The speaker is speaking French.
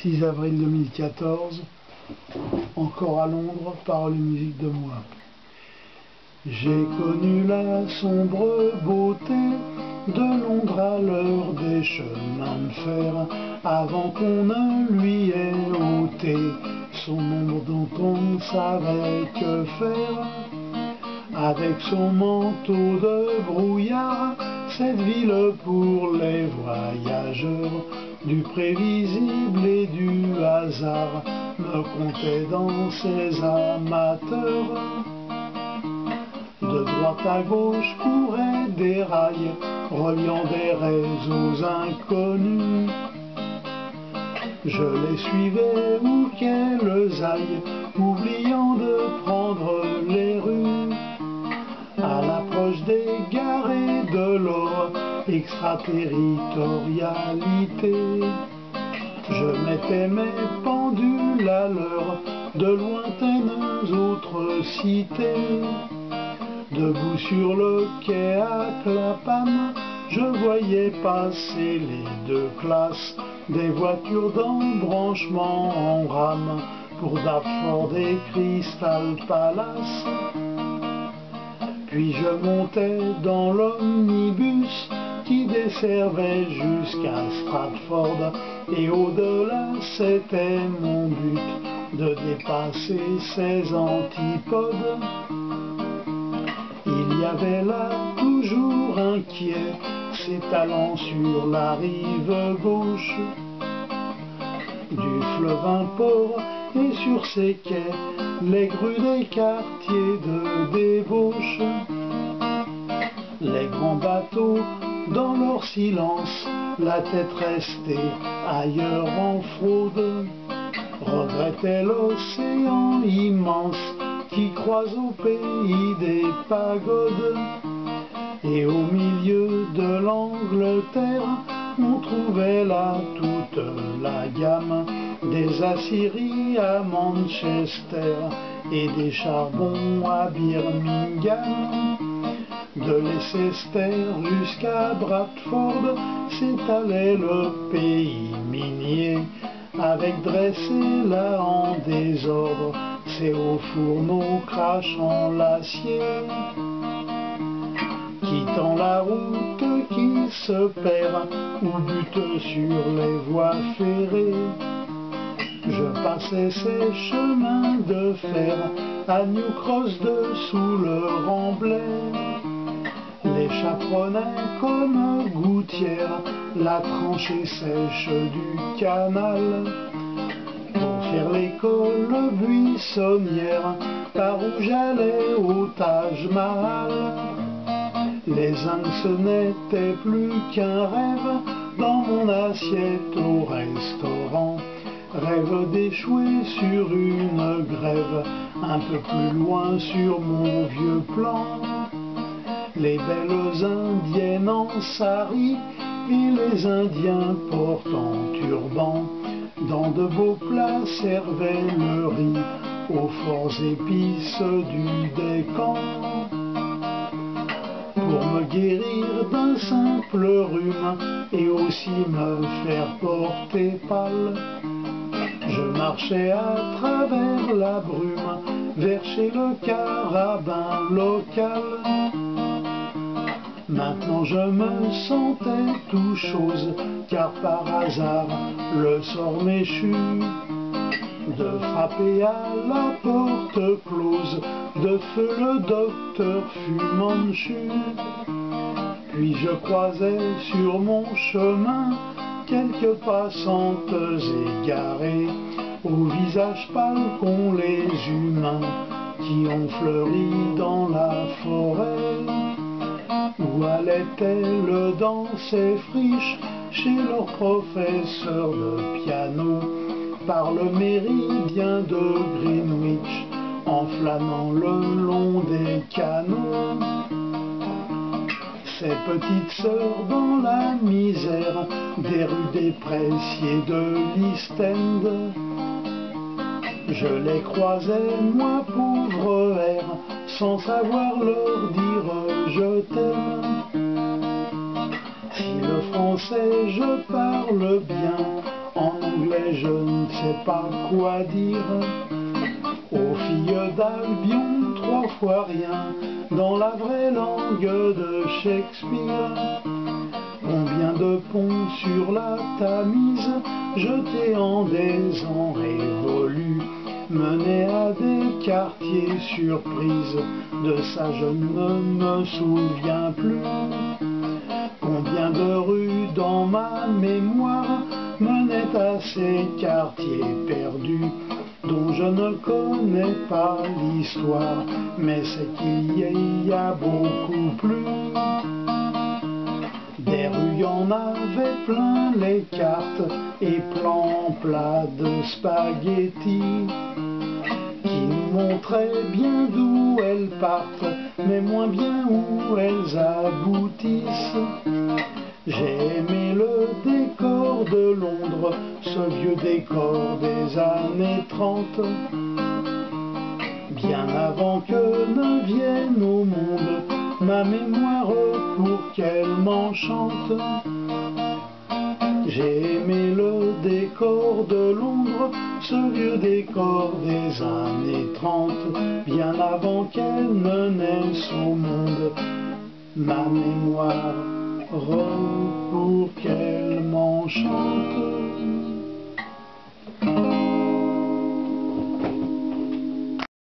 6 avril 2014, encore à Londres, paroles et musique de moi. J'ai connu la sombre beauté de Londres à l'heure des chemins de fer, avant qu'on ne lui ait ôté son ombre dont on savait que faire. Avec son manteau de brouillard, cette ville pour les voyageurs, du prévisible et du hasard, me comptait dans ses amateurs. De droite à gauche couraient des rails, reliant des réseaux inconnus. Je les suivais où qu'elles aillent, oubliant de prendre les rues. À l'approche des gares et de leur extraterritorialité, je mettais mes pendules à l'heure de lointaines autres cités. Debout sur le quai à Clapham, je voyais passer les deux classes, des voitures d'embranchement en rame pour Dartford et Crystal Palace. Puis je montais dans l'omnibus qui desservait jusqu'à Stratford, et au-delà c'était mon but de dépasser ces antipodes. Il y avait là toujours inquiet, s'étalant sur la rive gauche du fleuve un port, et sur ses quais les grues des quartiers de débauche. Les grands bateaux, dans leur silence, la tête restée ailleurs en fraude, regrettaient l'océan immense qui croise au pays des pagodes. Et au milieu de l'Angleterre, on trouvait là toute la gamme des Assyries à Manchester et des charbons à Birmingham. De Leicester jusqu'à Bradford s'étalait le pays minier, avec dressé là en désordre ses hauts fourneaux crachant l'acier. Quittant la route qui se perd ou bute sur les voies ferrées, je passais ces chemins de fer à New Cross dessous le Remblai. Les chaperonnais comme gouttières la tranchée sèche du canal, pour faire l'école buissonnière par où j'allais au Taj Mahal. Les Indes ce n'était plus qu'un rêve dans mon assiette au restaurant, rêve d'échouer sur une grève un peu plus loin sur mon vieux plan. Les belles indiennes en sari et les indiens portant turban, dans de beaux plats servaient le riz aux forts épices du Décan. Pour me guérir d'un simple rhume et aussi me faire porter pâle, je marchais à travers la brume vers chez le carabin local. Maintenant je me sentais tout chose, car par hasard le sort m'échut de frapper à la porte close de feu le docteur Fumanchu. Puis je croisais sur mon chemin quelques passantes égarées, au visage pâle qu'ont les humains qui ont fleuri dans la forêt. Où allaient-elles dans ces friches chez leur professeur de piano, par le méridien de Greenwich, en flânant le long des canaux. Ces petites sœurs dans la misère des rues des Pressiers de l'East End, je les croisais, moi pauvre air, sans savoir leur dire je t'aime. Si le français je parle bien, en anglais je ne sais pas quoi dire. Aux filles d'Albion, 3 fois rien, dans la vraie langue de Shakespeare. Combien de ponts sur la Tamise, jetés en des ans révolus, menaient à des quartiers surprises, de ça je ne me souviens plus. Combien de rues dans ma mémoire menaient à ces quartiers perdus, dont je ne connais pas l'histoire, mais c'est qu'il y a beaucoup plus. Des rues en avaient plein les cartes et plans plats de spaghettis, qui nous montraient bien d'où elles partent, mais moins bien où elles aboutissent. J'ai aimé le décor de Londres, ce vieux décor des années 30, bien avant que ne vienne au monde ma mémoire pour qu'elle m'enchante. J'ai aimé le décor de Londres, ce vieux décor des années 30, bien avant qu'elle ne naisse au monde ma mémoire pour qu'elle m'enchante.